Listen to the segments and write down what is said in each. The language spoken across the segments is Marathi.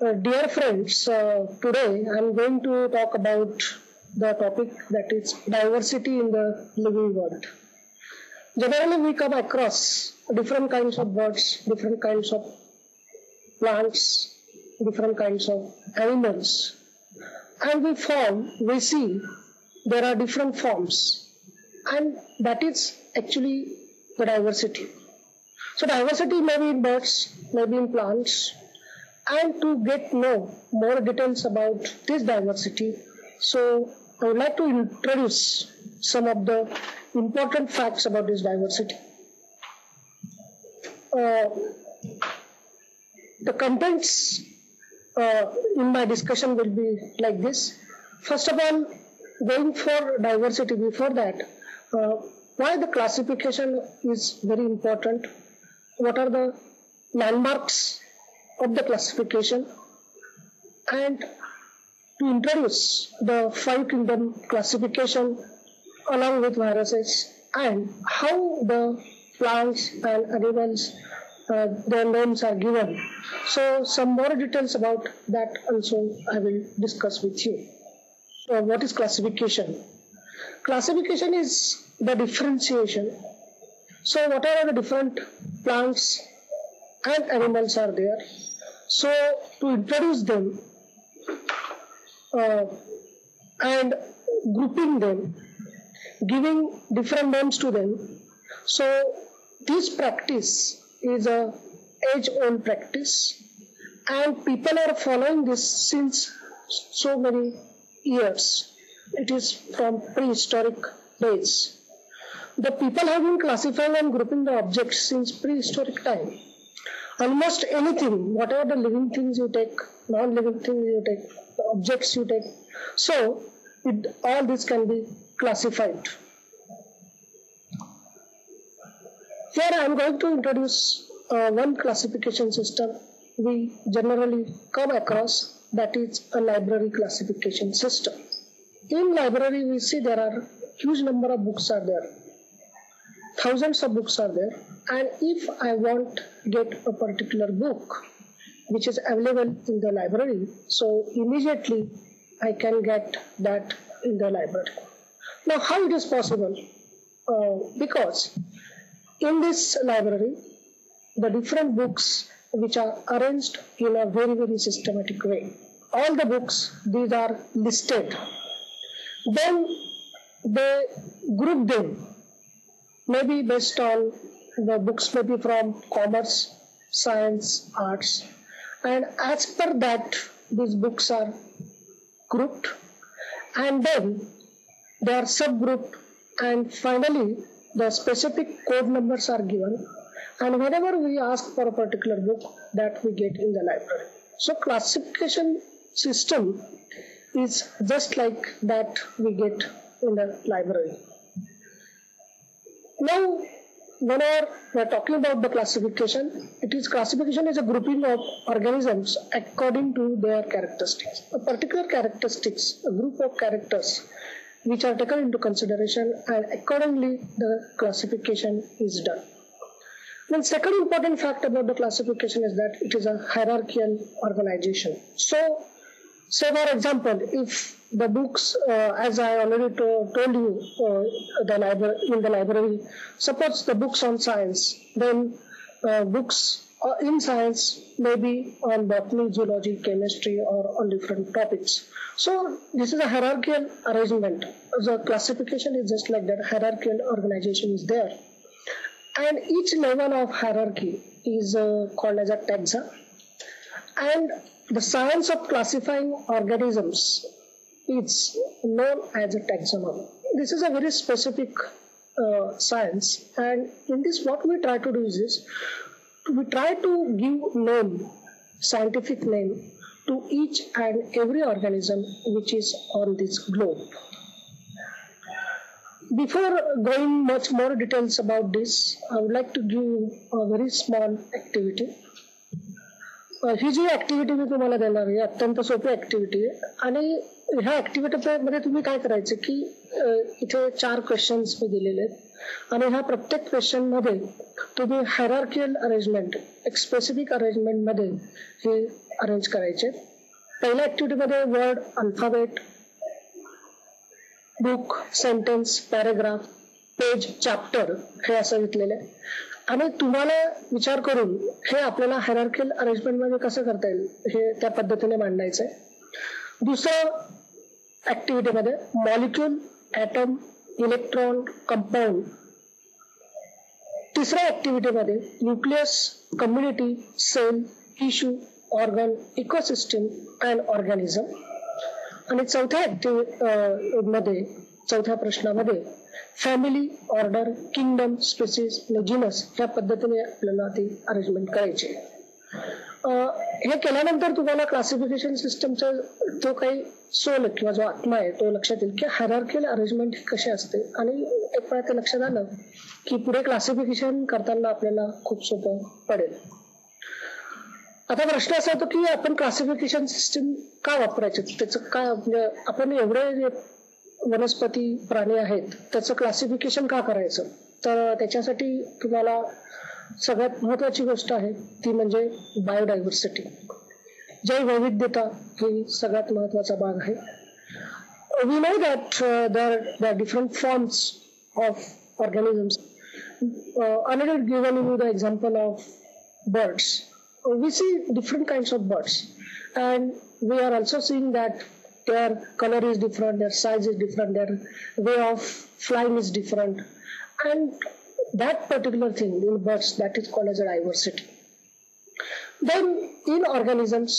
Dear friends, today I am going to talk about the topic that is diversity in the living world. Generally, we come across different kinds of birds, different kinds of plants, different kinds of animals, and we see there are different forms, and that is actually the diversity. So, diversity may be in birds, maybe in plants, and to get know more details about this diversity, so I would like to introduce some of the important facts about this diversity. Uh, the contents in my discussion will be like this. First of all, going for diversity, before that, uh, why the classification is very important, what are the landmarks of the classification, and to introduce the five kingdom classification along with viruses and how the plants and animals their names are given. So some more details about that also I will discuss with you. So what is classification? Classification is the differentiation. So what are the different plants and animals are there? So to introduce them and grouping them, giving different names to them. So this practice is a age-old practice, and people are following this since so many years. It is from prehistoric days. The people have been classifying and grouping the objects since prehistoric time. Almost anything, whatever the living things you take, non-living things you take, the objects you take, so all this can be classified. Here I am going to introduce one classification system we generally come across, that is a library classification system. In library we see there are huge number of books are there. Thousands of books are there, and if I want get a particular book which is available in the library, so immediately I can get that in the library. Now how it is possible? Because in this library the different books which are arranged in a very systematic way. All the books, these are listed. Then they group them, maybe based on the books maybe from commerce, science, arts, and as per that these books are grouped, and then they are subgrouped, and finally the specific code numbers are given, and whenever we ask for a particular book, that we get in the library. So classification system is just like that we get in the library. Now, whenever we are talking about the classification, classification is a grouping of organisms according to their characteristics. A particular characteristics, a group of characters which are taken into consideration, and accordingly the classification is done. Then second important fact about the classification is that it is a hierarchical organization. So, say for example, if the books, as I already told you, in the library, suppose the books on science, then books in science may be on botany, zoology, chemistry, or on different topics. So this is a hierarchical arrangement. The classification is just like that. Hierarchical organization is there, and each level of hierarchy is called as a taxa. And the science of classifying organisms is known as a taxonomy. This is a very specific science, and in this what we try to do is this: we try to give name, scientific name, to each and every organism which is on this globe. Before going much more details about this, I would like to give a very small activity. ही जी ऍक्टिव्हिटी मी तुम्हाला देणार आहे अत्यंत सोपी ऍक्टिव्हिटी आहे, आणि ह्या ऍक्टिव्हिटी मध्ये तुम्ही काय करायचं की इथे 4 क्वेश्चन्स मी दिलेले आहेत, आणि ह्या प्रत्येक क्वेश्चन मध्ये तुम्ही हायरार्कियल अरेंजमेंट, एक स्पेसिफिक अरेंजमेंट मध्ये हे अरेंज करायचे. पहिल्या ऍक्टिव्हिटीमध्ये word, alphabet, book, sentence, paragraph, page, chapter हे असं घेतलेलं आहे. आणि तुम्हाला विचार करून हे आपल्याला हायरार्किकल अरेंजमेंटमध्ये कसं करता येईल हे त्या पद्धतीने मांडायचं आहे. दुसरं ऍक्टिव्हिटीमध्ये मॉलिक्यूल, ॲटम, इलेक्ट्रॉन, कंपाऊंड. तिसऱ्या ऍक्टिव्हिटीमध्ये nucleus, community, cell, tissue, organ, ecosystem and organism. आणि चौथ्या प्रश्नामध्ये family, order, kingdom, species, genus या पद्धतीने आपल्याला ती अरेंजमेंट करायची. हे केल्यानंतर तुम्हाला क्लासिफिकेशन सिस्टमचा जो काही सोल किंवा जो आत्मा आहे तो लक्षात येईल की हायरार्किकल अरेंजमेंट कशी असते. आणि एक वेळा ते लक्षात आलं की पुढे क्लासिफिकेशन करताना आपल्याला खूप सोपं पडेल. आता प्रश्न असा होतो की आपण क्लासिफिकेशन सिस्टम का वापरायचे, त्याचं काय म्हणजे आपण एवढे वनस्पती प्राणी आहेत त्याचं क्लासिफिकेशन का करायचं. तर त्याच्यासाठी तुम्हाला सगळ्यात महत्वाची गोष्ट आहे ती म्हणजे बायोडायव्हर्सिटी. जैवविविधता ही सगळ्यात महत्वाचा भाग आहे. We know that there are different forms of organisms. Another given you the example of birds. We see different kinds of birds and we are also seeing that their color is different, their size is different, their way of flying is different, and that particular thing in birds, that is called as a diversity. Then in organisms,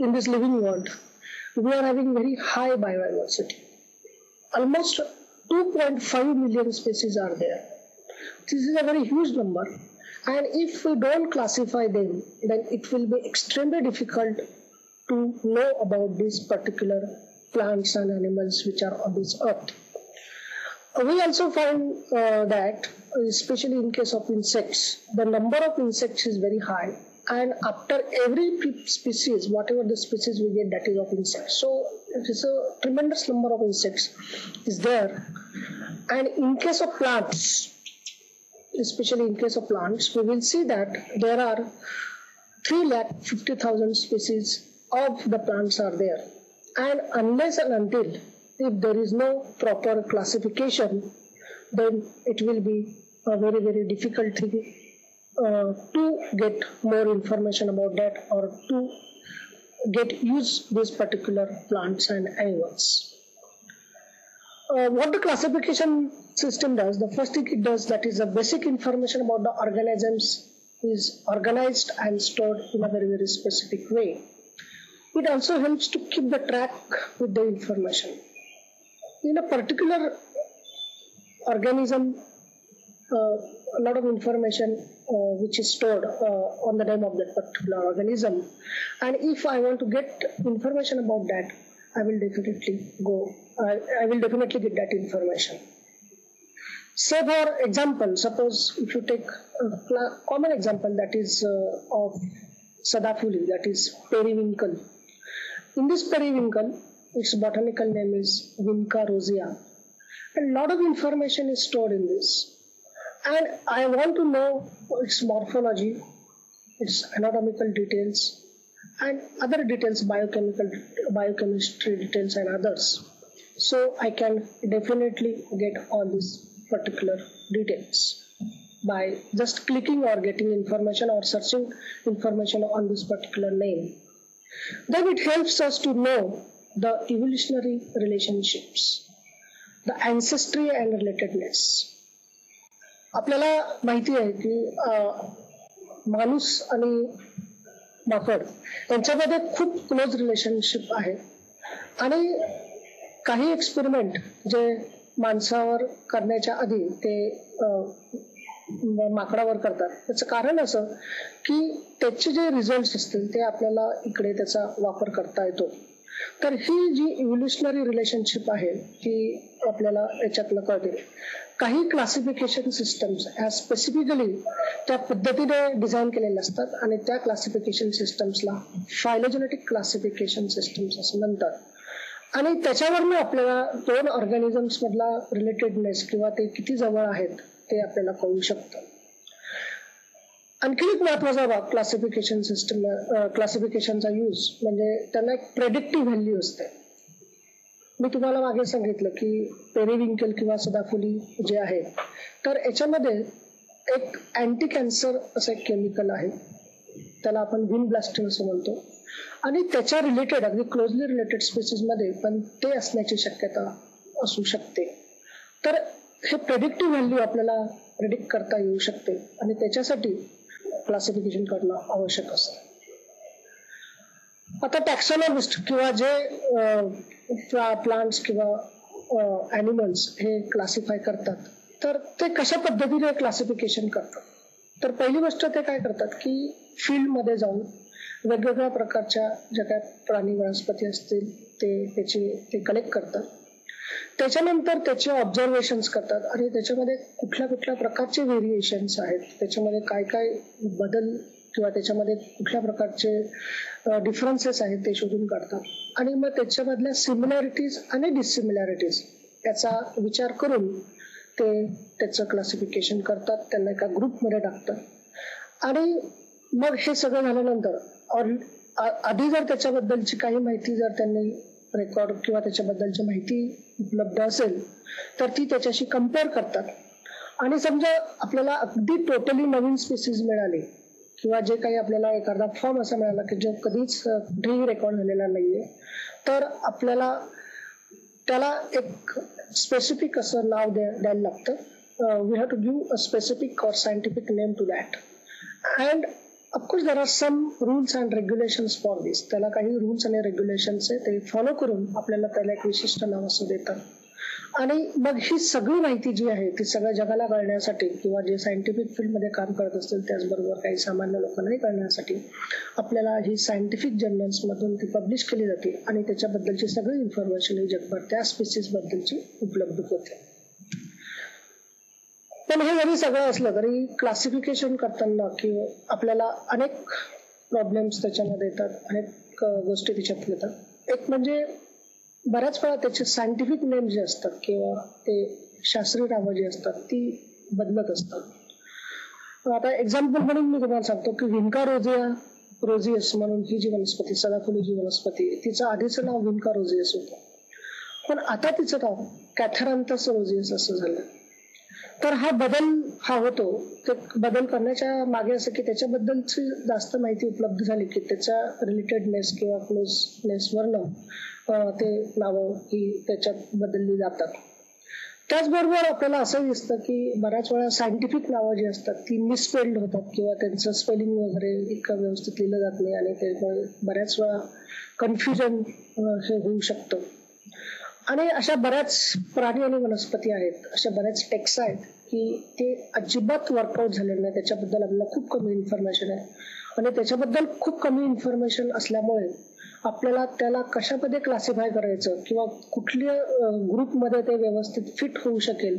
in this living world, we are having very high biodiversity. Almost 2.5 million species are there. This is a very huge number, and if we don't classify them, then it will be extremely difficult to know about these particular plants and animals which are on this earth. We also find that especially in case of insects, the number of insects is very high, and after every species, whatever the species we get, that is of insects. So it is a tremendous number of insects is there. And in case of plants, especially in case of plants, we will see that there are 350,000 species of the plants are there. And unless and until if there is no proper classification, then it will be a very, very difficult thing to get more information about that or to get use these particular plants and animals. What the classification system does, the first thing it does, that is the basic information about the organisms is organized and stored in a very, very specific way. It also helps to keep the track with the information. In a particular organism, a lot of information which is stored on the name of that particular organism. And if I want to get information about that, I will definitely get that information. Say for example, suppose if you take a common example that is of Sadafuli, that is periwinkle. In this periwinkle, its botanical name is Vinca rosea. And a lot of information is stored in this. And I want to know its morphology, its anatomical details, and other details, biochemistry details and others. So I can definitely get all these particular details by just clicking or getting information or searching information on this particular name. Then it helps us to know the evolutionary relationships, the ancestry and relatedness. आपल्याला माहिती आहे की माणूस आणि माकड यांच्यामध्ये खूप क्लोज रिलेशनशिप आहे. आणि काही एक्सपेरिमेंट जे माणसावर करण्याच्या आधी ते माकडावर करतात, त्याचं कारण असं की त्याचे जे रिझल्ट असतील ते आपल्याला इकडे त्याचा वापर करता येतो. तर ही जी इव्होल्युशनरी रिलेशनशिप आहे ती आपल्याला याच्यातनं कळते. काही क्लासिफिकेशन सिस्टम्स ह्या स्पेसिफिकली त्या पद्धतीने डिझाईन केलेल्या असतात आणि त्या क्लासिफिकेशन सिस्टम्सला फायलोजेनेटिक क्लासिफिकेशन सिस्टम्स असं म्हणतात. आणि त्याच्यावरनं आपल्याला दोन ऑर्गॅनिझम्स मधला रिलेटेडनेस किंवा ते किती जवळ आहेत ते आपल्याला कळू शकतं. आणखी एक महत्वाचा भाग क्लासिफिकेशनचा यूज म्हणजे त्यांना एक प्रेडिक्टिव्ह व्हॅल्यू असते. मी तुम्हाला मागे सांगितलं की पेरिविंकल किंवा सदाफुली जे आहे तर याच्यामध्ये एक अँटी कॅन्सर असं एक केमिकल आहे, त्याला आपण विनब्लास्टिन असं म्हणतो, आणि त्याच्या रिलेटेड अगदी क्लोजली रिलेटेड स्पीसीज मध्ये पण ते असण्याची शक्यता असू शकते. तर हे प्रेडिक्टिव्ह व्हॅल्यू आपल्याला प्रेडिक्ट करता येऊ शकते आणि त्याच्यासाठी क्लासिफिकेशन करणं आवश्यक असतं. आता टॅक्सॉनॉमिस्ट किंवा जे प्लांट्स किंवा ॲनिमल्स हे क्लासिफाय करतात तर ते कशा पद्धतीने क्लासिफिकेशन करतात. तर पहिली गोष्ट ते काय करतात की फील्डमध्ये जाऊन वेगवेगळ्या प्रकारच्या ज्या काय प्राणी वनस्पती असतील ते कलेक्ट करतात. त्याच्यानंतर त्याचे ऑब्झर्वेशन्स करतात आणि त्याच्यामध्ये कुठल्या कुठल्या प्रकारचे व्हेरिएशन्स आहेत, त्याच्यामध्ये काय काय बदल किंवा त्याच्यामध्ये कुठल्या प्रकारचे डिफरन्सेस आहेत ते शोधून काढतात आणि मग त्याच्यामधल्या सिमिलॅरिटीज आणि डिसिमिलॅरिटीज याचा विचार करून ते त्याचं क्लासिफिकेशन करतात, त्यांना एका ग्रुपमध्ये टाकतात आणि मग हे सगळं झाल्यानंतर आधी जर त्याच्याबद्दलची काही माहिती जर त्यांनी रेकॉर्ड किंवा त्याच्याबद्दलची माहिती उपलब्ध असेल तर ती त्याच्याशी कम्पेअर करतात आणि समजा आपल्याला अगदी टोटली नवीन स्पीसीज मिळाली किंवा जे काही आपल्याला एखादा फॉर्म असा मिळाला की जो कधीच कुठेही रेकॉर्ड झालेला नाहीये तर आपल्याला त्याला एक स्पेसिफिक असं नाव द्यायला लागतं. We have to give a specific or scientific name to that and of course there are some rules and regulations for this. त्याला काही रूल्स आणि रेग्युलेशन्स आहे ते फॉलो करून आपल्याला त्याला एक विशिष्ट नाव असं देतात आणि मग ही सगळी माहिती जी आहे ती सगळ्या जगाला कळण्यासाठी किंवा जे सायंटिफिक फील्डमध्ये काम करत असतील त्याचबरोबर काही सामान्य लोकांनाही कळण्यासाठी आपल्याला ही सायंटिफिक जर्नल्स मधून ती पब्लिश केली जाते आणि त्याच्याबद्दलची सगळी इन्फॉर्मेशन ही जगभर त्या स्पीसीज बद्दलची उपलब्ध होते. पण हे जरी सगळं असलं तरी क्लासिफिकेशन करताना किंवा आपल्याला अनेक प्रॉब्लेम्स त्याच्यामध्ये येतात, अनेक गोष्टी त्याच्यात येतात. एक म्हणजे बऱ्याच वेळा त्याचे सायंटिफिक नेम जे असतात किंवा ते शास्त्रीय नावं जी असतात ती बदलत असतात. आता एक्झाम्पल म्हणून मी तुम्हाला सांगतो की विन्का रोझियस म्हणून ही जी वनस्पती, सदाफुली जी वनस्पती, तिचं आधीचं नाव विन्का रोझियस होतं पण आता तिचं नाव कॅथरॅन्थस रोझियस असं झालं. तर हा बदल होतो, ते बदल करण्याच्या मागे असं की त्याच्याबद्दलची जास्त माहिती उपलब्ध झाली की त्याच्या रिलेटेडनेस किंवा क्लोजनेस वरनं ते नावं ही त्याच्यात बदलली जातात. त्याचबरोबर आपल्याला असं दिसतं की बऱ्याच वेळा सायंटिफिक नावं जी असतात ती मिसस्पेल्ड होतात किंवा त्यांचं स्पेलिंग वगैरे इतकं व्यवस्थित लिहिलं जात नाही आणि त्यामुळे बऱ्याच वेळा कन्फ्युजन हे होऊ शकतं. आणि अशा बऱ्याच प्राणी आणि वनस्पती आहेत, अशा बऱ्याच टेक्स्ट आहेत की ते अजिबात वर्कआउट झालेले नाही, त्याच्याबद्दल आपल्याला खूप कमी इन्फॉर्मेशन आहे आणि त्याच्याबद्दल खूप कमी इन्फॉर्मेशन असल्यामुळे आपल्याला त्याला कशामध्ये क्लासिफाय करायचं किंवा कुठल्या ग्रुपमध्ये ते व्यवस्थित फिट होऊ शकेल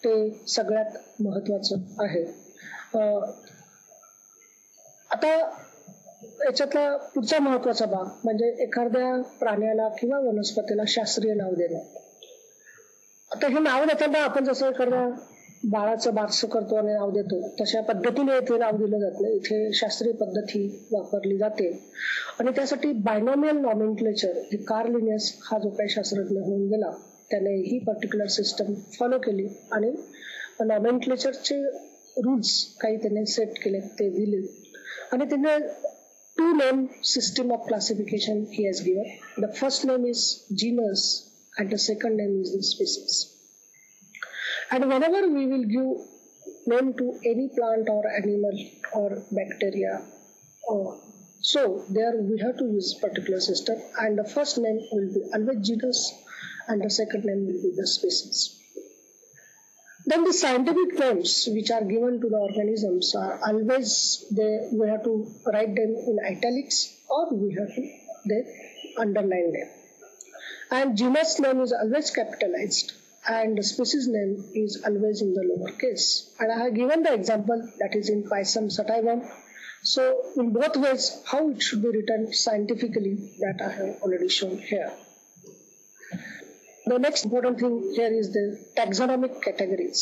ते सगळ्यात महत्वाचं आहे. आता याच्यातला पुढचा महत्वाचा भाग म्हणजे एखाद्या प्राण्याला किंवा वनस्पतीला शास्त्रीय नाव देणं. आता हे नाव देताना आपण जसं एखाद्या बाळाचं बारसं करतो आणि नाव देतो तशा पद्धतीने इथे नाव दिलं जात नाही. इथे शास्त्रीय पद्धती वापरली जाते आणि त्यासाठी बायनॉमियल नॉमेनक्लेचर हे कार्ल लिनियस हा जो काही शास्त्रज्ञ होऊन गेला त्याने ही पर्टिक्युलर सिस्टम फॉलो केली आणि नॉमेनक्लेचरचे रूल्स काही त्याने सेट केले, ते दिले आणि त्याने two name system of classification he has given. The first name is genus and the second name is the species. And whenever we will give name to any plant or animal or bacteria, so there we have to use particular system and the first name will be always genus and the second name will be the species. Then the scientific names which are given to the organisms are always we have to write them in italics or we have to then underline them. And genus name is always capitalized and the species name is always in the lowercase. And I have given the example that is in Pisum sativum. So in both ways how it should be written scientifically that I have already shown here. The next important thing here is the taxonomic categories.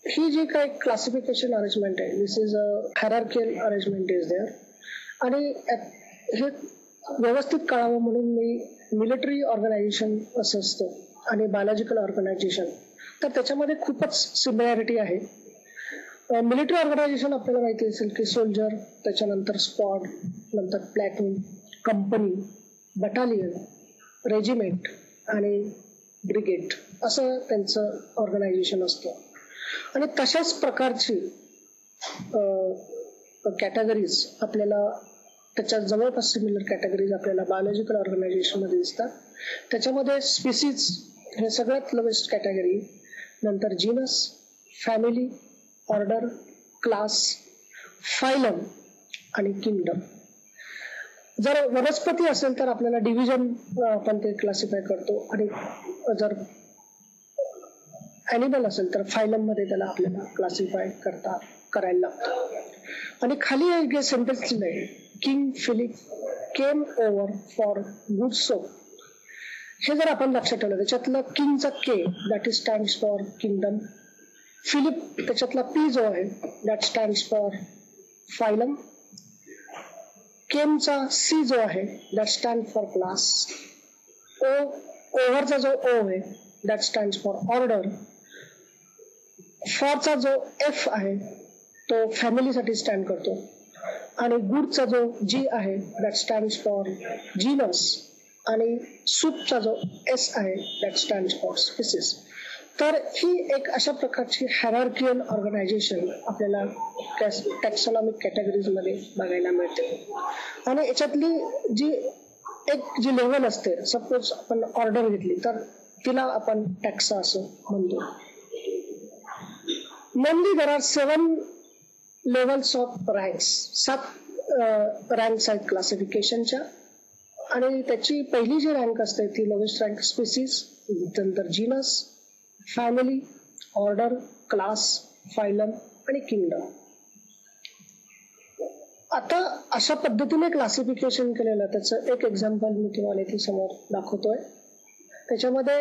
ही जी काही क्लासिफिकेशन अरेंजमेंट आहे, this is a hierarchical arrangement is there. आणि हे व्यवस्थित कळावं म्हणून मी मिलिटरी ऑर्गनायझेशन असं असतं आणि बायोलॉजिकल ऑर्गनायझेशन, तर त्याच्यामध्ये खूपच सिमिलॅरिटी आहे. मिलिटरी ऑर्गनायझेशन आपल्याला माहिती असेल की सोल्जर, त्याच्यानंतर स्क्वॉड, नंतर प्लॅटून, कंपनी, बटालियन, रेजिमेंट आणि ब्रिगेड असं त्यांचं ऑर्गनायझेशन असतं. आणि तशाच प्रकारची कॅटेगरीज आपल्याला, त्याच्या जवळपास सिमिलर कॅटेगरीज आपल्याला बायोलॉजिकल ऑर्गनायझेशन मध्ये दिसतात. त्याच्यामध्ये स्पीसीज हे सगळ्यात लोवेस्ट कॅटेगरी, नंतर genus, family, order, class, phylum आणि किंगडम. जर वनस्पती असेल तर आपल्याला डिव्हिजन आपण ते क्लासिफाय करतो, आणि जर ॲनिमल असेल तर फायलम मध्ये त्याला आपल्याला क्लासिफाय करायला लागतं. आणि खाली एक सेंटेन्स दिलंय, king Philip came over for good soap. हे जर आपण लक्षात ठेवलं, त्याच्यातलं किंगचा K that is stands for kingdom, Philip त्याच्यातला पी जो आहे दॅट स्टँड्स फॉर फायलम, केमचा सी जो आहे दॅट स्टँड फॉर क्लास, ओव्हरचा जो ओ आहे दॅट स्टँड्स फॉर ऑर्डर, फॉरचा जो एफ आहे तो फॅमिलीसाठी स्टँड करतो, आणि गुडचा जो जी आहे दॅट स्टँड्स फॉर जीनस, आणि सूपचा जो एस आहे दॅट स्टँड्स फॉर स्पीसीज. तर ही एक अशा प्रकारची हायरार्कियल ऑर्गनायझेशन आपल्याला टॅक्सॉनॉमिक कॅटेगरीज मध्ये बघायला मिळते. आणि याच्यातली जी लेवल असते, सपोज आपण ऑर्डर घेतली तर तिला आपण टॅक्सा असं म्हणतो. Mainly there are 7 levels of ranks, 7 ranks आहेत क्लासिफिकेशनच्या. आणि त्याची पहिली जी रँक असते ती लोवेस्ट रँक स्पीसीज, नंतर genus, family, order, class, phylum आणि किंगडम. आता अशा पद्धतीने क्लासिफिकेशन केलेलं, त्याचं एक एक्झाम्पल मी तुम्हाला इथे समोर दाखवतोय. त्याच्यामध्ये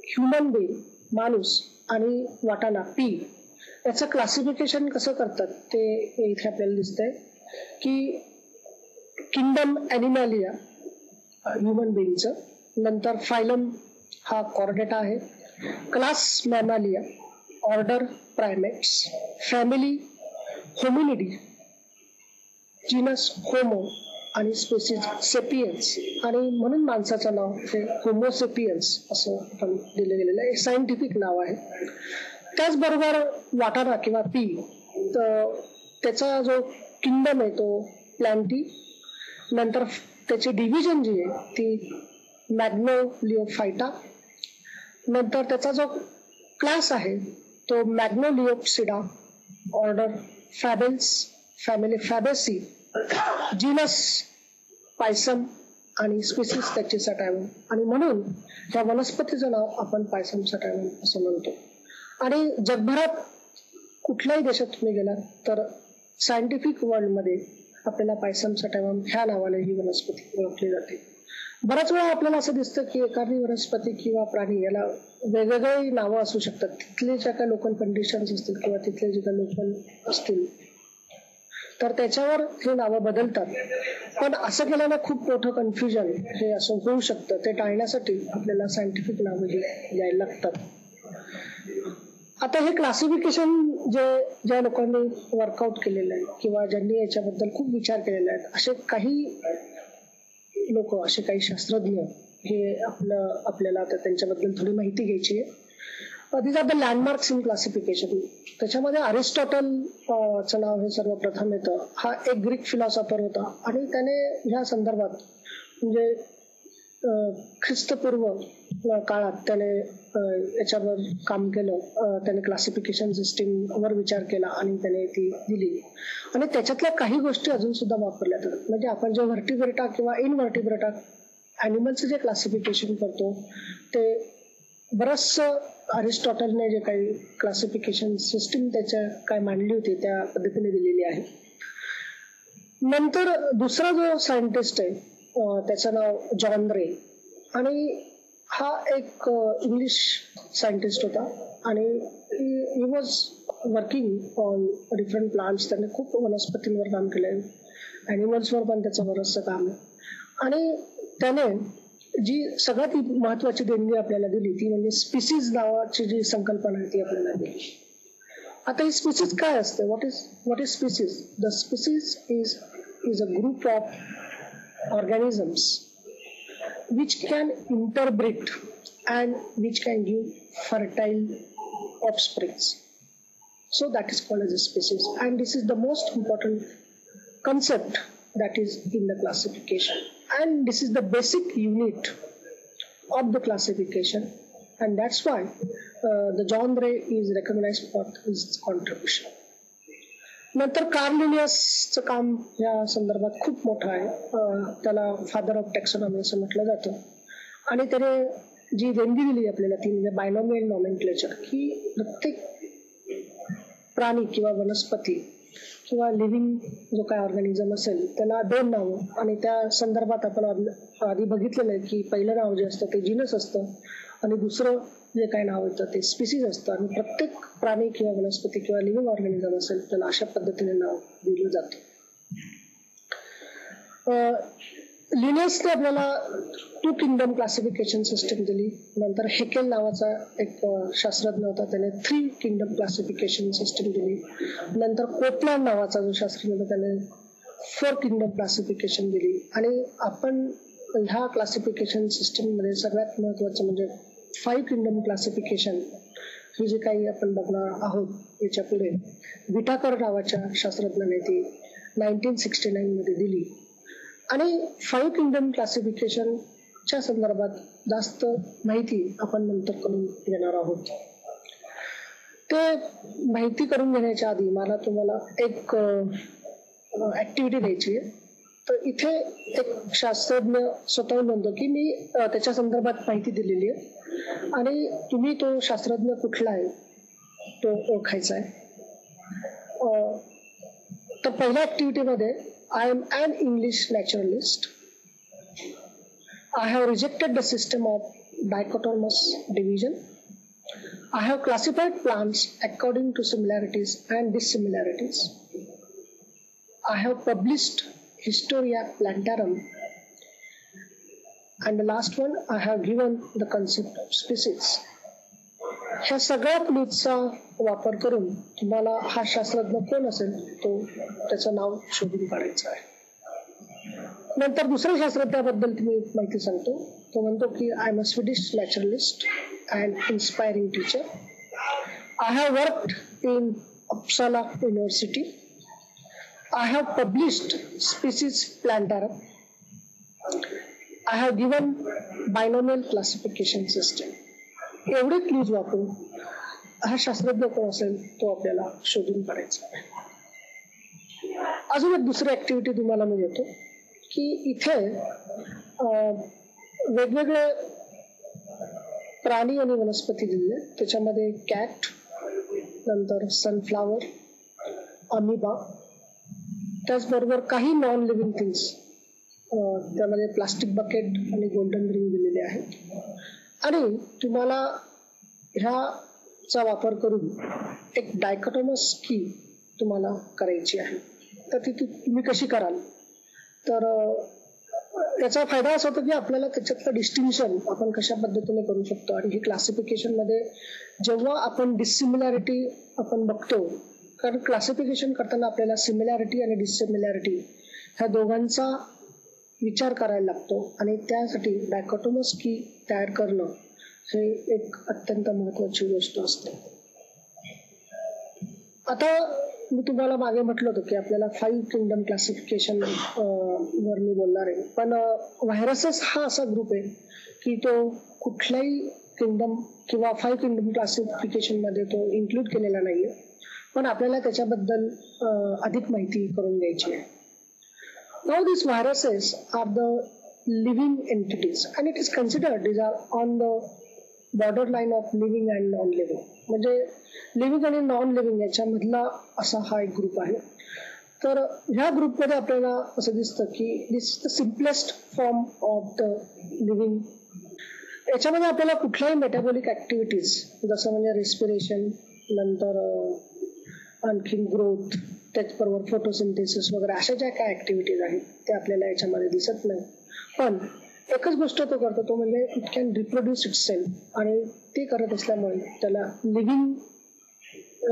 ह्युमन बीइंग, माणूस, आणि वाटाणा पी याचं क्लासिफिकेशन कसं करतात ते इथे आपल्याला दिसतंय की किंगडम ॲनिमॅलिया ह्युमन बीइंगचं, नंतर फायलम हा कॉर्डेटा आहे, class Mammalia, order Primates, family Hominidae, genus Homo, आणि स्पेसीज सेपियन्स. आणि म्हणून माणसाचं नाव हे होमोसेपियन्स असं आपण दिलं गेलेलं आहे, सायंटिफिक नाव आहे. त्याचबरोबर वाटाणा किंवा पी, तर त्याचा जो किंगडम आहे तो प्लॅन्टी, नंतर त्याची डिव्हिजन जी आहे ती मॅग्नोलिओफायटा, नंतर त्याचा जो क्लास आहे तो Magnoliopsida, order Fabales, family Fabaceae, genus Pisum, आणि स्पीसीज त्याची सटायवन. आणि म्हणून त्या वनस्पतीचं नाव आपण पायसम सटायवन असं म्हणतो. आणि जगभरात कुठल्याही देशात तुम्ही गेलात तर सायंटिफिक वर्ल्ड मध्ये आपल्याला पायसम सटायवन ह्या नावाने ही वनस्पती ओळखली जाते. बऱ्याच वेळा आपल्याला असं दिसतं की एखादी वनस्पती किंवा प्राणी याला वेगवेगळी नावं असू शकतात. तिथले ज्या काही लोकल कंडिशन्स असतील किंवा तिथले जे काही लोकल असतील तर त्याच्यावर हे नावं बदलतात. पण असं केल्यानं खूप मोठं कन्फ्युजन हे असं होऊ शकतं. ते टाळण्यासाठी आपल्याला सायंटिफिक नावं द्यायला लागतात. आता हे क्लासिफिकेशन ज्या लोकांनी वर्कआउट केलेलं आहे किंवा ज्यांनी याच्याबद्दल खूप विचार केलेला आहे, असे काही लोक, असे काही शास्त्रज्ञ, हे आपल्याला आता त्यांच्याबद्दल थोडी माहिती घ्यायची आहे. These are the landmarks in classification. त्याच्यामध्ये अरिस्टॉटलचं नाव हे सर्वप्रथम येतं. हा एक ग्रीक फिलॉसॉफर होता आणि त्याने ह्या संदर्भात म्हणजे ख्रिस्तपूर्व काळात त्याने याच्यावर काम केलं. त्याने क्लासिफिकेशन सिस्टीमवर विचार केला आणि त्याने ती दिली. आणि त्याच्यातल्या काही गोष्टी अजून सुद्धा वापरल्या जातात. म्हणजे आपण जे व्हर्टिब्रेटा किंवा इनव्हर्टिब्रेटा ॲनिमलचं जे क्लासिफिकेशन करतो ते बरंचसं अरिस्टॉटलने जे काही क्लासिफिकेशन सिस्टीम त्याच्या काय मांडली होती त्या पद्धतीने दिलेली आहे. नंतर दुसरा जो सायंटिस्ट आहे त्याचं नाव जॉन रे, आणि हा एक इंग्लिश सायंटिस्ट होता आणि he was working on different plants. त्याने खूप वनस्पतींवर काम केलंय, ॲनिमल्सवर पण त्याचं बरंचसं काम आहे. आणि त्याने जी सगळ्यात महत्वाची देणगी आपल्याला दिली ती म्हणजे स्पीसीज नावाची जी संकल्पना आहे ती आपल्याला दिली. आता ही स्पीसीज काय असते? What is species? The species is a group of organisms which can interbreed and which can give fertile offsprings. So that is called as a species, and this is the most important concept that is in the classification, and this is the basic unit of the classification, and that's why the John Ray is recognized for his contribution. नंतर कार्ल लिनियसचं काम या संदर्भात खूप मोठं आहे. त्याला फादर ऑफ टॅक्सॉनॉमी असं म्हटलं जातं. आणि त्याने जी देणगी दिली आपल्याला ती म्हणजे बायनॉमियल नॉमेनक्लेचर, की प्रत्येक प्राणी किंवा वनस्पती किंवा लिव्हिंग जो काय ऑर्गॅनिझम असेल त्याला 2 नावं, आणि त्या संदर्भात आपण आधी बघितलेलं आहे की पहिलं नाव जे असतं ते जीनस असतं आणि दुसरं जे काही नाव येतं ते स्पीसीज असतं. आणि प्रत्येक प्राणी किंवा वनस्पती किंवा लिव्हिंग ऑर्गॅनिझम असेल त्याला अशा पद्धतीने नाव दिलं जातं. लिनियसने आपल्याला 2 किंगडम क्लासिफिकेशन सिस्टम दिली. नंतर हेकेल नावाचा एक शास्त्रज्ञ होता, त्याने 3 किंगडम क्लासिफिकेशन सिस्टम दिली. नंतर कोपलँड नावाचा जो शास्त्रज्ञ होता त्याने 4 किंगडम क्लासिफिकेशन दिली. आणि आपण ह्या क्लासिफिकेशन सिस्टम मध्ये सगळ्यात महत्वाचं म्हणजे 5 किंगडम क्लासिफिकेशन ही जे काही आपण बघणार आहोत याच्या पुढे विटाकर नावाच्या शास्त्रज्ञाने ती 1969 मध्ये दिली. आणि 5 किंगडम क्लासिफिकेशनच्या संदर्भात जास्त माहिती आपण नंतर करून घेणार आहोत. ते माहिती करून घेण्याच्या आधी मला तुम्हाला एक ऍक्टिव्हिटी द्यायची आहे. तर इथे एक शास्त्रज्ञ स्वतःहून म्हणतो की मी त्याच्या संदर्भात माहिती दिलेली आहे आणि तुम्ही तो शास्त्रज्ञ कुठला आहे तो ओळखायचा आहे. तर पहिल्या ऍक्टिव्हिटीमध्ये I am an English naturalist. I have rejected the system of dichotomous division. I have classified plants according to similarities and dissimilarities. I have published Historia Plantarum. And the last one, I have given the concept of species. ह्या सगळ्या क्लूजचा वापर करून तुम्हाला हा शास्त्रज्ञ कोण असेल तो त्याचं नाव शोधून काढायचं आहे. नंतर दुसऱ्या शास्त्रज्ञाबद्दल तुम्ही माहिती सांगतो. तो म्हणतो की I am a Swedish naturalist and inspiring teacher. I have worked in Uppsala University. I have published Species Plantarum. I have given binomial classification system. एवढे क्लूज वापरून हा शास्त्रज्ञ कोण असेल तो आपल्याला शोधून काढायचा आहे. अजून एक दुसरी ऍक्टिव्हिटी तुम्हाला मी देतो की इथे वेगवेगळे प्राणी आणि वनस्पती दिले. त्याच्यामध्ये कॅट, नंतर सनफ्लावर, अमिबा, त्याचबरोबर काही नॉन लिव्हिंग थिंग्स, त्यामध्ये प्लास्टिक बकेट आणि गोल्डन रिंग दिलेले आहेत. आणि तुम्हाला ह्याचा वापर करून एक डायकोटोमस की तुम्हाला करायची आहे. तर ती तुम्ही कशी कराल? तर याचा फायदा असा होतो की आपल्याला त्याच्यातलं डिस्टिंक्शन आपण कशा पद्धतीने करू शकतो. आणि ही क्लासिफिकेशन मध्ये जेव्हा आपण डिसिमिलॅरिटी आपण बघतो, कारण क्लासिफिकेशन करताना आपल्याला सिमिलॅरिटी आणि डिसिमिलॅरिटी ह्या दोघांचा विचार करायला लागतो आणि त्यासाठी डायकोटोमस की तयार करणं हे एक अत्यंत महत्वाची गोष्ट असते. आता मी तुम्हाला मागे म्हटलं होतं की आपल्याला 5 किंगडम क्लासिफिकेशन वर मी बोलणार आहे. पण व्हायरसेस हा असा ग्रुप आहे की तो कुठल्याही किंगडम किंवा 5 किंगडम क्लासिफिकेशन मध्ये तो इन्क्लूड केलेला नाहीये. पण आपल्याला त्याच्याबद्दल अधिक माहिती करून घ्यायची आहे. Now these viruses are the living entities and it is considered these are on the borderline of living and non-living. म्हणजे लिव्हिंग आणि नॉन लिव्हिंग याच्यामधला असा हा एक ग्रुप आहे. तर ह्या ग्रुपमध्ये आपल्याला असं दिसतं की this is the simplest form of the living याच्यामध्ये आपल्याला कुठल्याही मेटाबॉलिक ऍक्टिव्हिटीज जसं म्हणजे रेस्पिरेशन, नंतर आणखीन ग्रोथ, त्याचबरोबर फोटोसिंथेसिस वगैरे अशा ज्या काय ऍक्टिव्हिटीज आहेत ते आपल्याला याच्यामध्ये दिसत नाही. पण एकच गोष्ट तो करतो, तो म्हणजे it can reproduce it self, आणि ते करत असल्यामुळे त्याला लिव्हिंग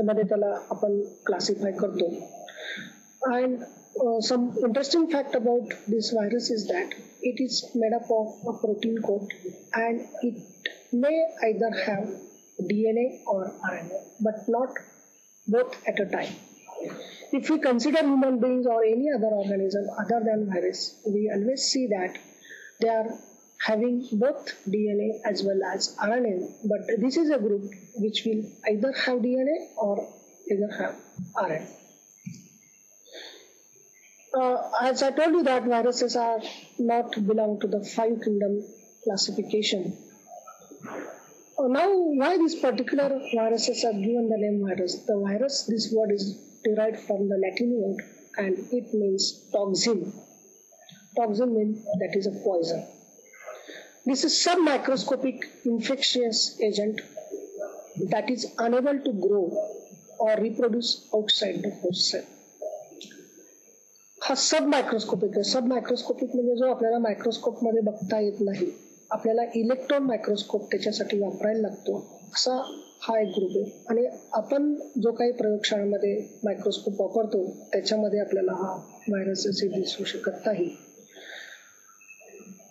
मध्ये त्याला आपण क्लासिफाय करतो. And some interesting fact about this virus is that it is made up of a protein coat and it may either have DNA or RNA, but not both at a time. If we consider human beings or any other organism other than virus, we always see that they are having both DNA as well as RNA, but this is a group which will either have DNA or either have RNA. As I told you that viruses are not belong to the 5 kingdom classification. Now, why these particular viruses are given the name virus? The virus, this word is derived from the Latin word and it means toxin. Toxin means that is a poison. This is submicroscopic infectious agent that is unable to grow or reproduce outside the host cell. हा सब मायक्रोस्कोपिक आहे. सब मायक्रोस्कोपिक म्हणजे जो आपल्याला मायक्रोस्कोप मध्ये बघता येत नाही, आपल्याला इलेक्ट्रॉन मायक्रोस्कोप त्याच्यासाठी वापरायला लागतो, असा हा एक ग्रुप आहे. आणि आपण जो काही प्रयोगशाळेमध्ये मायक्रोस्कोप वापरतो त्याच्यामध्ये आपल्याला हा व्हायरसेस दिसू शकत नाही.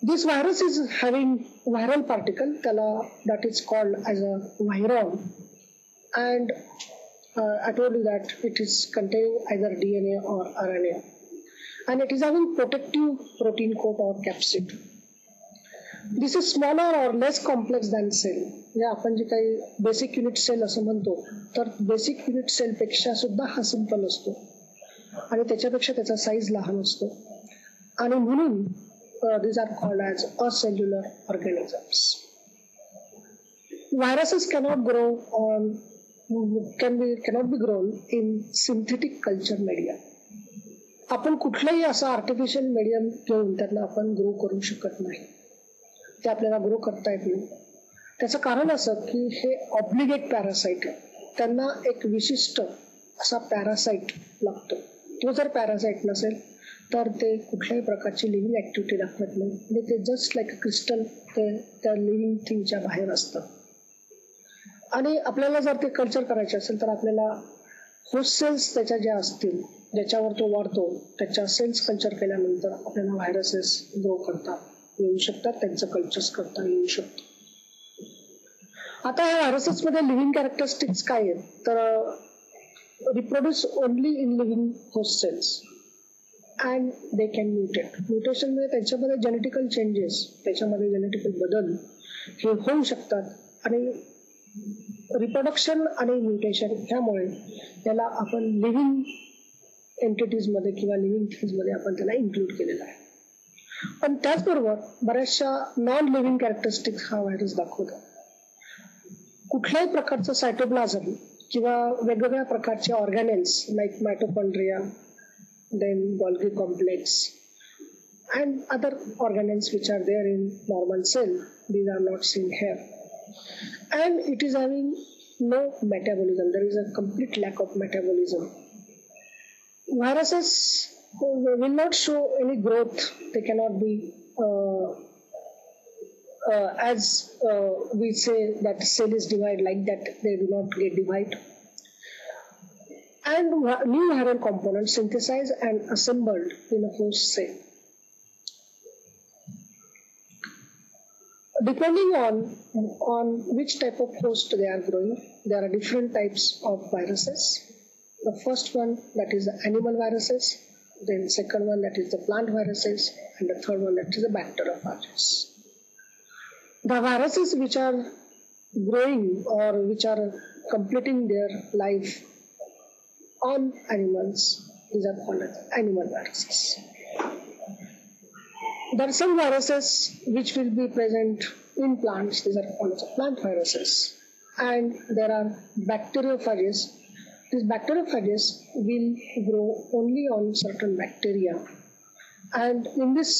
This virus is having viral particle, त्याला that is called as a virion, and I told you that it is containing either DNA or RNA, and it is having protective protein coat or capsid. This is smaller or less complex than cell. म्हणजे आपण जे काही बेसिक युनिट सेल असं म्हणतो, तर बेसिक युनिट सेल पेक्षा सुद्धा हा सिंपल असतो आणि त्याच्यापेक्षा त्याचा साईज लहान असतो, आणि म्हणून these are called as acellular organisms. Viruses cannot be grown in synthetic culture media. आपण कुठलंही असं आर्टिफिशियल मीडियम घेऊन त्यांना आपण ग्रो करू शकत नाही, ते आपल्याला ग्रो करता येत नाही. त्याचं कारण असं की हे ऑब्लिगेट पॅरासाइट आहे, त्यांना एक विशिष्ट असा पॅरासाइट लागतो. तो जर पॅरासाइट नसेल तर ते कुठल्याही प्रकारची लिव्हिंग ऍक्टिव्हिटी दाखवत नाही, म्हणजे ते जस्ट लाईक अ क्रिस्टल ते त्या लिव्हिंग थिंगच्या बाहेर असतं. आणि आपल्याला जर ते कल्चर करायचे असेल तर आपल्याला होस्ट सेल्स त्याच्या ज्या असतील ज्याच्यावर तो वाढतो त्याच्या सेल्स कल्चर केल्यानंतर आपल्याला व्हायरसेस ग्रो करता येऊ शकतात, त्यांचं कल्चर्स करता येऊ शकतं. आता या व्हायरसेसमध्ये लिव्हिंग कॅरेक्टरिस्टिक्स काय आहेत, तर reproduce only in living host cells and they can mutate. म्युटेशनमुळे त्याच्यामध्ये जेनेटिकल चेंजेस, त्याच्यामध्ये जेनेटिकल बदल हे होऊ शकतात, आणि रिप्रोडक्शन आणि म्युटेशन ह्यामुळे त्याला आपण लिव्हिंग एंटिटीज मध्ये किंवा लिव्हिंग थिंग्स मध्ये आपण त्याला इन्क्लूड केलेला आहे. पण त्याचबरोबर बऱ्याचशा नॉन लिव्हिंग कॅरेक्टरिस्टिक्स हा व्हायरस दाखवतो. कुठल्याही प्रकारचं सायटोप्लाझम किंवा वेगवेगळ्या प्रकारचे organelles like mitochondria, then Golgi complex and other organelles which are there in normal cell, these are not seen here. And it is having no metabolism. There is a complete lack of metabolism. Viruses will not show any growth. They cannot be as we say that cell is divided like that. They do not get divided. And new viral components synthesized and assembled in a host cell. Depending on which type of host they are growing, there are different types of viruses. The first one, that is the animal viruses, then second one, that is the plant viruses, and the third one, that is the bacteriophages. The viruses which are growing or which are completing their life on animals, these are called as animal viruses. There are some viruses which will be present in plants. These are called as plant viruses. And there are bacteriophages. These bacteriophages will grow only on certain bacteria. And in this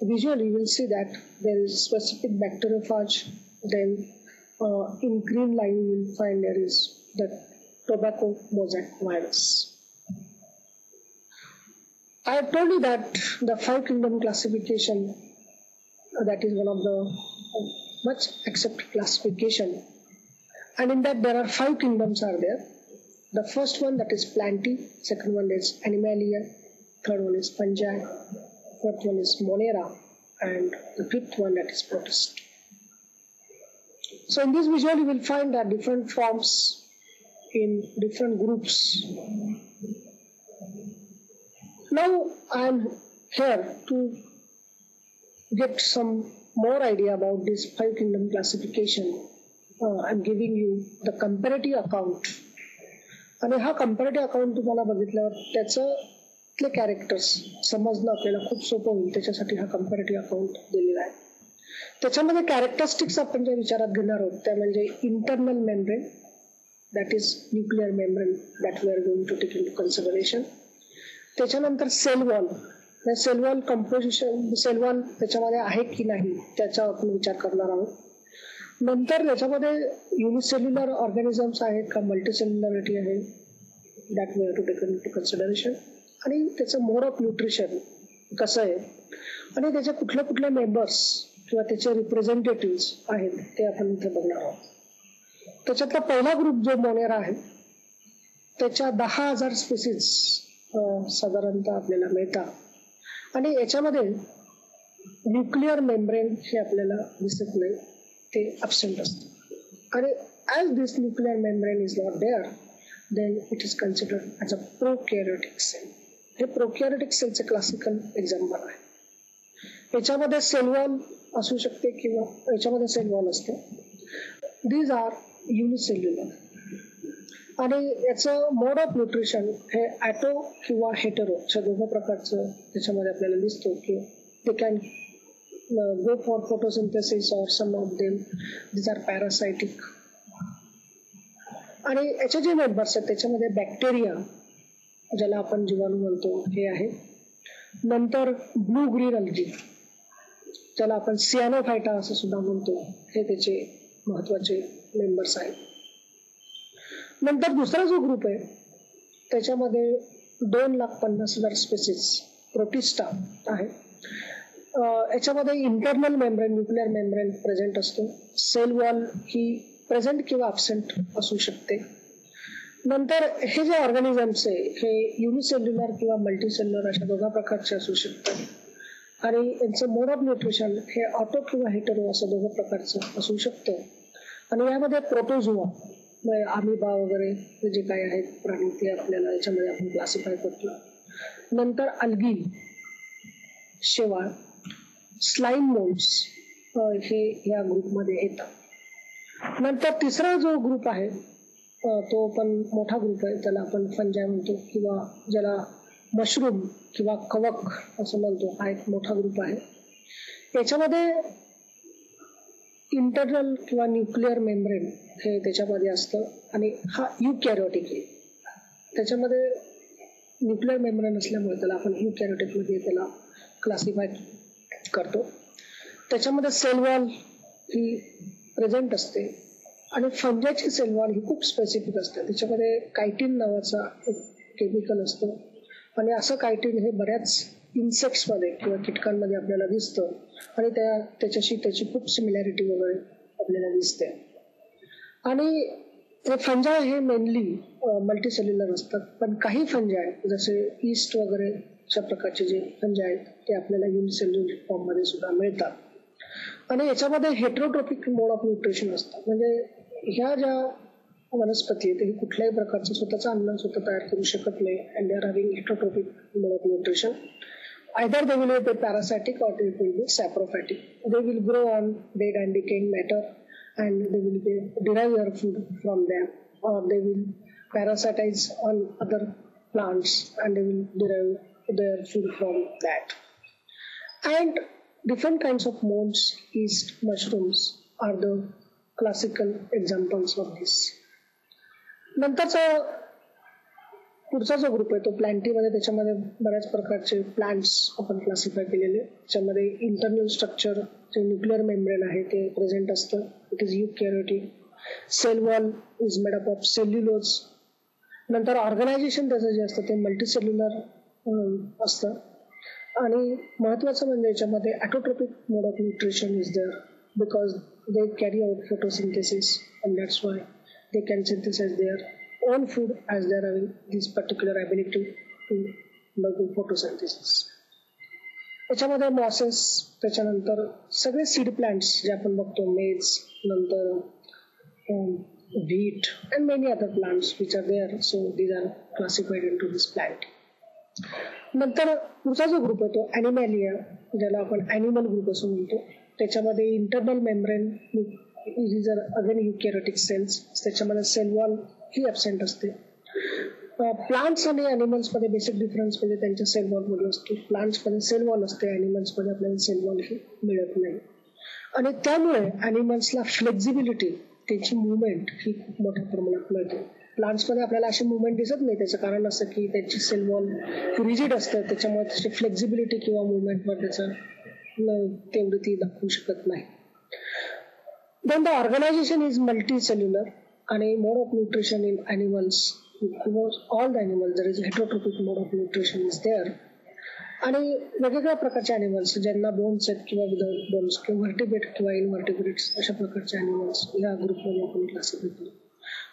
visual, you will see that there is specific bacteriophage Then in green line you will find there is the tobacco mosaic virus. I have told you that the 5 kingdom classification, that is one of the much accepted classification, and in that there are 5 kingdoms are there. The first one, that is Plantae, second one is Animalia, third one is Fungi, fourth one is Monera, and the fifth one, that is Protist. So in this visual you will find that different forms in different groups. Now I am here to get some more idea about this 5 kingdom classification. I am giving you the comparative account. आणि हा comparative account तुम्हाला बघितल्यावर त्याचे कॅरेक्टर्स समजणं आपल्याला खूप सोपं होईल, त्याच्यासाठी हा comparative account दिलेला आहे. त्याच्यामध्ये कॅरेक्टरिस्टिक्स आपण ज्या विचारात घेणार आहोत त्या म्हणजे internal membrane, that is nuclear membrane that we are going to take in to consideration. त्याच्यानंतर cell wall, cell wall composition, cell wall त्याच्यामध्ये आहे की नाही त्याचा आपण विचार करणार आहोत. नंतर त्याच्यामध्ये युनिसेल्युलर ऑर्गॅनिझम्स आहेत का, मल्टीसेल्युलरिटी आहे, that we have to take in to consideration. आणि त्याचं मोड ऑफ न्यूट्रिशन कसं आहे आणि त्याचे कुठले कुठले मेंबर्स किंवा त्याचे रिप्रेझेंटेटिव्ह आहेत ते आपण इथे बघणार आहोत. त्याच्यातला पहिला ग्रुप जो मोनेरा आहे त्याच्या 10,000 स्पीसीज साधारणतः आपल्याला मिळतात आणि याच्यामध्ये न्यूक्लिअर मेम्ब्रेन हे आपल्याला दिसत नाही, ते ॲब्सेंट असतं. आणि as this nuclear membrane is not there then it is considered as a prokaryotic cell. हे प्रोकॅरियोटिक सेलचे क्लासिकल एक्झाम्पल आहे. याच्यामध्ये सेल वॉल असू शकते किंवा याच्यामध्ये सेल वॉल असते. दीज आर युनिसेल्युलर आणि याचं मोड ऑफ न्यूट्रिशन हे ॲटो किंवा हेटेरो अशा दोघं प्रकारचं त्याच्यामध्ये आपल्याला दिसतो की they can go for photosynthesis or some of them these are parasitic. आणि याचे जे मेंबर्स आहेत त्याच्यामध्ये बॅक्टेरिया, ज्याला आपण जीवाणू म्हणतो, हे आहे. नंतर ब्लू ग्रीन अल्गी, ज्याला आपण सियानोफायटा असं सुद्धा म्हणतो, हे त्याचे महत्वाचे मेंबर्स आहेत. नंतर दुसरा जो ग्रुप आहे त्याच्यामध्ये 2,50,000 स्पेसिस प्रोटिस्टा आहे. याच्यामध्ये internal membrane, nuclear membrane present असतो. सेल वॉल ही प्रेझेंट किंवा ॲब्सेंट असू शकते. नंतर हे जे ऑर्गॅनिझम्स आहे हे युनिसेल्युलर किंवा मल्टीसेल्युलर अशा दोघा प्रकारचे असू शकतात आणि यांचं मोड ऑफ न्यूट्रिशन हे ऑटो किंवा हेटेरो असं दोघं प्रकारचं असू शकतं. आणि यामध्ये प्रोटोझोआ, अमिबा वगैरे जे काही आहेत प्राणी ते आपल्याला याच्यामध्ये आपण क्लासिफाय करतो. नंतर अल्गी, शेवाळ, स्लाईम मोल्ड्स हे या ग्रुपमध्ये येतात. नंतर तिसरा जो ग्रुप आहे तो पण मोठा ग्रुप आहे, त्याला आपण फंजाय म्हणतो किंवा ज्याला मशरूम किंवा कवक असं म्हणतो, हा एक मोठा ग्रुप आहे. याच्यामध्ये इंटरनल किंवा न्यूक्लिअर मेम्ब्रेन हे त्याच्यामध्ये असतं आणि हा युकॅरियोटिक आहे. त्याच्यामध्ये न्यूक्लिअर मेम्ब्रेन असल्यामुळे त्याला आपण युकॅरियोटिकमध्ये त्याला क्लासिफाय करतो. त्याच्यामध्ये सेल वॉल ही प्रेझेंट असते आणि फंजाची सेल वॉल ही खूप स्पेसिफिक असते. त्याच्यामध्ये कायटिन नावाचा एक केमिकल असतं आणि असं कायटिन हे बऱ्याच इन्सेक्ट्समध्ये किंवा कीटकांमध्ये आपल्याला दिसतं आणि त्याच्याशी त्याची खूप सिमिलॅरिटी वगैरे आपल्याला दिसते. आणि फंजाय हे मेनली मल्टीसेल्युलर असतात, पण काही फंजाय जसे ईस्ट वगैरे अशा प्रकारचे जे फंजाय आहेत ते आपल्याला युनिसेल्युलर फॉर्ममध्ये सुद्धा मिळतात. आणि याच्यामध्ये हेट्रोट्रोपिक मोड ऑफ न्यूट्रिशन असतं, म्हणजे ह्या ज्या वनस्पती आहेत ते कुठल्याही प्रकारचं स्वतःचं अन्न स्वतः तयार करू शकत नाही. And they are having heterotrophic mode of nutrition. Either they will be parasitic or they will be saprophytic. They will grow on dead and decaying matter and they will derive their food from them, or they will parasitize on other plants and they will derive their food from that. And different kinds of molds, yeast, mushrooms are the classical examples of this. नंतरचा पुढचा जो ग्रुप आहे तो प्लांटीमध्ये, त्याच्यामध्ये बऱ्याच प्रकारचे प्लांट्स आपण क्लासिफाय केलेले. त्याच्यामध्ये इंटरनल स्ट्रक्चर जे न्यूक्लिअर मेम्ब्रेन आहे ते प्रेझेंट असतं. It is eukaryotic. Cell wall is made up of cellulose. नंतर ऑर्गनायझेशन त्याचं जे असतं ते मल्टीसेल्युलर असतं. आणि महत्वाचं म्हणजे याच्यामध्ये autotrophic mode of nutrition is there because they carry out photosynthesis and that's why they can synthesise their own food as they are having this particular ability to do photosynthesis. याच्यामध्ये मॉसेस, त्याच्यानंतर सगळे सीड प्लांट्स जे आपण बघतो, मेज, नंतर wheat and many other plants which are there. So these are classified into this plant. नंतर पुढचा जो ग्रुप आहे तो ॲनिमॅलिया, ज्याला आपण ॲनिमल ग्रुप असं म्हणतो. त्याच्यामध्ये internal membrane is again eukaryotic cells. त्याच्यामध्ये सेल वॉल ही ॲबसेंट असते. प्लांट्स आणि ॲनिमल्समध्ये बेसिक डिफरन्स म्हणजे त्यांच्या सेल वॉलमध्ये असतो. प्लांट्समध्ये सेल वॉल असते, ॲनिमल्समध्ये आपल्याला सेल वॉल ही मिळत नाही. आणि त्यामुळे ॲनिमल्सला फ्लेक्झिबिलिटी, त्याची मुवमेंट ही खूप मोठ्या प्रमाणात मिळते. प्लांट्समध्ये आपल्याला अशी मुवमेंट दिसत नाही. त्याचं कारण असं की त्यांची सेल वॉल रिजिड असतं, त्याच्यामुळे त्याची फ्लेक्झिबिलिटी किंवा मुवमेंटवर त्याचं तेवढी ती दाखवू शकत नाही. Then the organization is multicellular and mode of nutrition in animals, all the animals, there is heterotrophic mode of nutrition is there. आणि वेगवेगळ्या प्रकारचे अॅनिमल्स ज्यांना बोन्स आहेत किंवा विदाउट बोन्स किंवा व्हर्टिब्रेट किंवा इनव्हर्टिब्रेट्स अशा प्रकारचे अॅनिमल्स या ग्रुपमध्ये आपण क्लासिफाय केलं.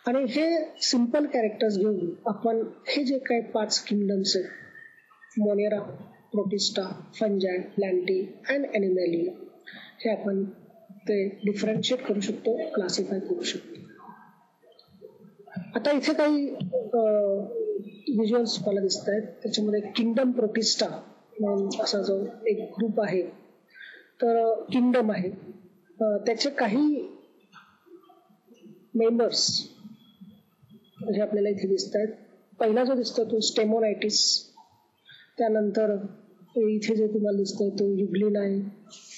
आणि हे सिम्पल कॅरेक्टर्स घेऊन आपण हे जे काही 5 किंगडम्स आहेत, Monera, Protista, fungi, Plantae and Animalia, हे आपण ते डिफरन्शिएट करू शकतो, क्लासिफाय करू शकतो. आता इथे काही व्हिज्युअल्स मला दिसत आहेत. त्याच्यामध्ये किंगडम प्रोटिस्टा असा जो एक ग्रुप आहे, तर किंगडम आहे, त्याचे काही मेंबर्स हे आपल्याला इथे दिसत आहेत. पहिला जो दिसतो तो स्टेमोनायटिस, त्यानंतर इथे जे तुम्हाला दिसतंय तो युग्लिन आहे,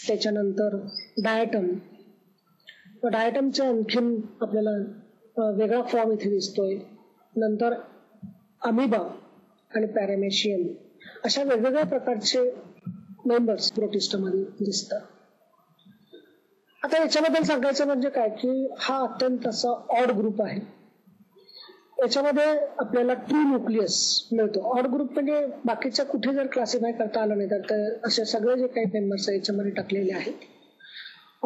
त्याच्यानंतर डायटम. डायटमचा आणखीन आपल्याला वेगळा फॉर्म इथे दिसतोय. नंतर अमिबा आणि पॅरामेशियम अशा वेगवेगळ्या प्रकारचे मेंबर्स प्रोटिस्टामध्ये दिसतात. आता याच्याबद्दल सांगायचं म्हणजे काय की हा अत्यंत असा ऑड ग्रुप आहे. याच्यामध्ये आपल्याला ट्रू न्यूक्लियस मिळतो. ऑड ग्रुप म्हणजे बाकीच्या कुठे जर क्लासिफाय करता आलं नाही तर असे सगळे जे काही मेंबर्स आहे याच्यामध्ये टाकलेले आहेत.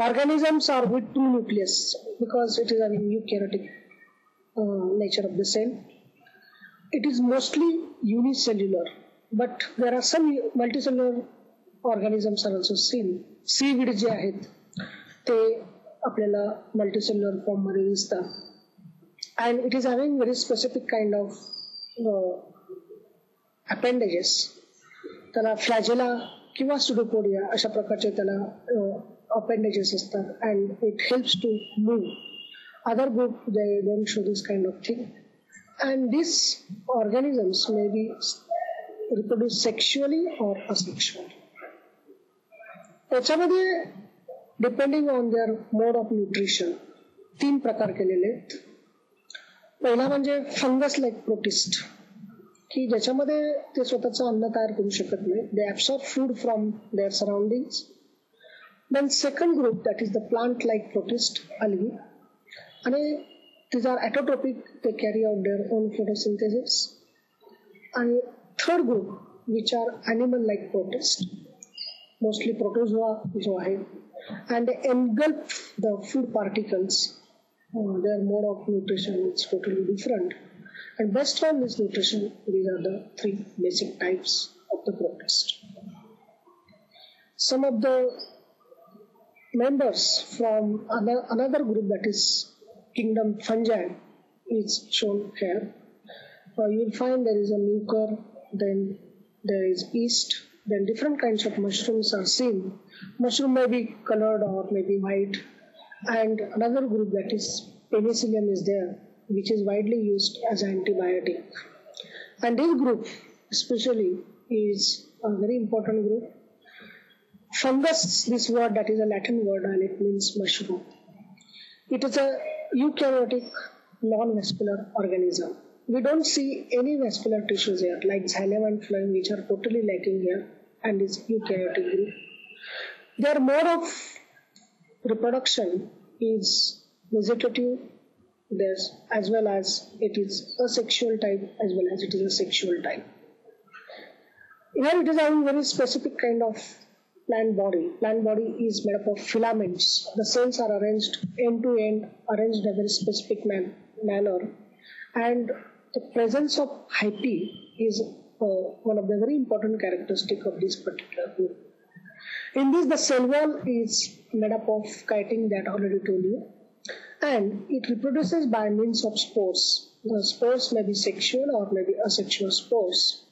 Organisms are with true nucleus because it is a eukaryotic nature of the cell. It is mostly unicellular but there are some multicellular organisms are also seen. Seaweed जे आहेत ते आपल्याला मल्टीसेल्युलर फॉर्म मध्ये दिसतात. And it is having very specific kind of appendages. त्याला फ्लॅजेला किंवा सुडोपोडिया अशा प्रकारचे त्याला appendages असतात. And it helps to move. Other group they don't show this kind of thing. And these organisms may be reproduce sexually or asexually. त्याच्यामध्ये depending on their mode of nutrition 3 प्रकार केलेले आहेत. पहिला म्हणजे फंगस लाईक प्रोटिस्ट की ज्याच्यामध्ये ते स्वतःचं अन्न तयार करू शकत नाही. They absorb food from their surroundings. Then second group that is the plant like protist, algae, आणि these are autotrophic, they carry out their own photosynthesis. आणि third group which are animal like protist, mostly protozoa जो आहे, and they engulf the food particles. Their mode of nutrition is totally different, and based on this nutrition these are the 3 basic types of the protist. Some of the members from another group that is kingdom fungi is shown here. You will find there is a mucor, then there is yeast, then different kinds of mushrooms are seen. Mushroom may be colored or may be white. And another group that is penicillium is there, which is widely used as an antibiotic. And this group especially is a very important group. Fungus, this word that is a Latin word and it means mushroom. It is a eukaryotic non-vascular organism. we don't see any vascular tissues here like xylem and phloem, which are totally lacking here and is eukaryotic group. Their mode of reproduction is vegetative, as well as it is asexual type as well as it is a sexual type. Here it is having very specific kind of plant body. Plant body is made up of filaments. The cells are arranged end to end, arranged in a very specific manner, and the presence of hyphae is one of the very important characteristics of this particular group. In this, the cell wall is made up of chitin that I already told you, and it reproduces by means of spores. The spores may be sexual or may be asexual spores.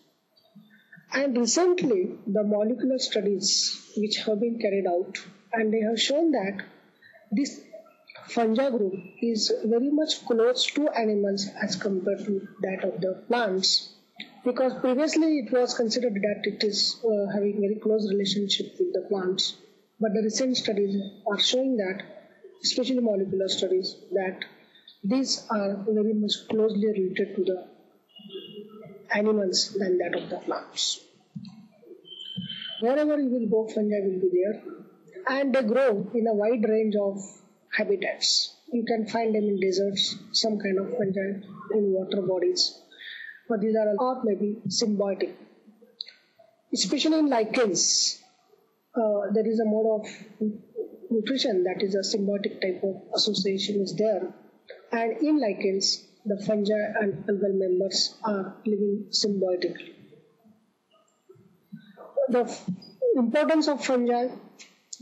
And recently, the molecular studies which have been carried out, and they have shown that this fungi group is very much close to animals as compared to that of the plants, because previously it was considered that it is having very close relationship with the plants, but the recent studies are showing that, especially molecular studies, that these are very much closely related to the animals than that of the plants. Wherever you will go, fungi will be there, and they grow in a wide range of habitats. You can find them in deserts, some kind of fungi in water bodies, but these are or maybe symbiotic. Especially in lichens, there is a mode of nutrition that is a symbiotic type of association is there, and in lichens, the fungi and algal members are living symbiotically. The importance of fungi,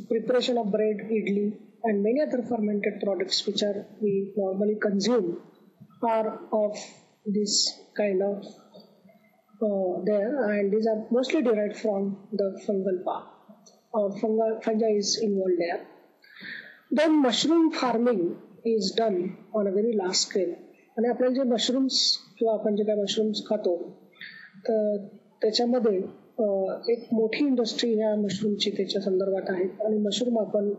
preparation of bread, idli, and many other fermented products which we normally consume are of this kind of there, and these are mostly derived from the fungal part, or fungi is involved there. Then mushroom farming is done on a very large scale. आणि आपल्याला जे मशरूम्स किंवा आपण जे काही मशरूम्स खातो तर त्याच्यामध्ये एक मोठी इंडस्ट्री ह्या मशरूमची त्याच्या संदर्भात आहे, आणि मशरूम आपण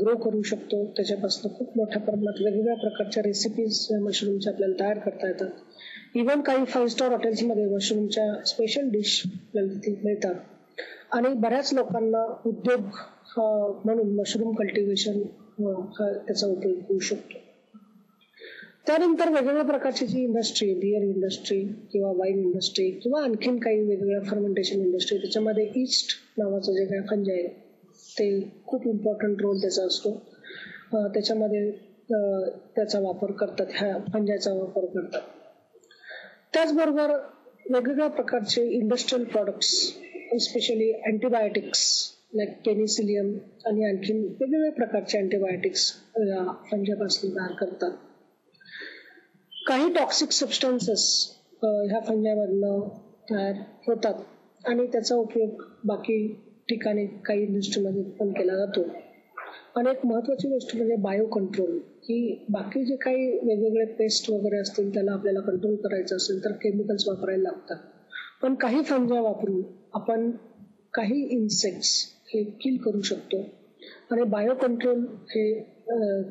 ग्रो करू शकतो. त्याच्यापासून खूप मोठ्या प्रमाणात वेगवेगळ्या प्रकारच्या रेसिपीज मशरूमच्या आपल्याला तयार करता येतात. इव्हन काही 5 स्टार हॉटेल्समध्ये मशरूमच्या स्पेशल डिश आपल्याला मिळतात, आणि बऱ्याच लोकांना उद्योग म्हणून मशरूम कल्टिव्हेशन त्याचा उपयोग होऊ शकतो. त्यानंतर वेगवेगळ्या प्रकारची जी इंडस्ट्री, बियर इंडस्ट्री किंवा वाईन इंडस्ट्री किंवा आणखीन काही वेगवेगळ्या फर्मेंटेशन इंडस्ट्री, त्याच्यामध्ये ईस्ट नावाचं जे काही फंज आहे ते खूप इम्पॉर्टंट रोल त्याचा असतो. त्याच्यामध्ये त्याचा वापर करतात, ह्या फंजाचा वापर करतात. त्याचबरोबर वेगवेगळ्या प्रकारचे industrial products, especially antibiotics like Penicillium आणि आणखीन वेगवेगळ्या प्रकारचे अँटीबायोटिक्स या फंजापासून तयार करतात. काही टॉक्सिक सबस्टन्सेस ह्या फंजामधनं तयार होतात आणि त्याचा उपयोग बाकी ठिकाणी काही इंडस्ट्रीमध्ये पण केला जातो. आणि एक महत्वाची गोष्ट म्हणजे बायो कंट्रोल, की बाकी जे काही वेगवेगळे पेस्ट वगैरे असतील त्याला आपल्याला कंट्रोल करायचं असेल तर केमिकल्स वापरायला लागतात, पण काही फंजा वापरून आपण काही इन्सेक्ट्स हे किल करू शकतो. आणि बायो कंट्रोल हे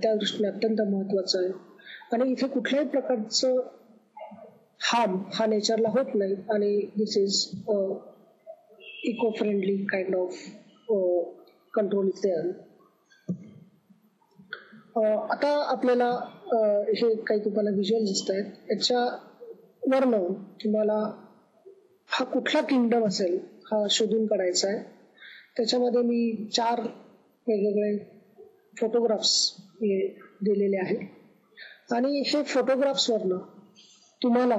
त्या दृष्टीने अत्यंत महत्वाचं आहे. आणि इथे कुठल्याही प्रकारचं हार्म हा नेचरला होत नाही, आणि this is eco friendly kind of control is there. आता आपल्याला हे काही तुम्हाला व्हिज्युअल दिसत आहेत, याच्यावरनं तुम्हाला हा कुठला किंगडम असेल हा शोधून काढायचा आहे. त्याच्यामध्ये मी 4 वेगवेगळे फोटोग्राफ्स हे दिलेले आहेत, आणि हे फोटोग्राफ्सवरनं तुम्हाला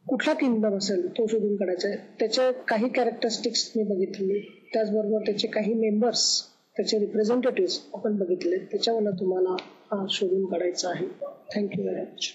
कुठला किंगडम असेल तो शोधून काढायचा आहे. त्याचे काही कॅरेक्टरिस्टिक्स मी बघितले, त्याचबरोबर त्याचे काही मेंबर्स, त्याचे रिप्रेझेंटेटिव्ह आपण बघितले, त्याच्यावरनं तुम्हाला शोधून काढायचा आहे. Thank you very much.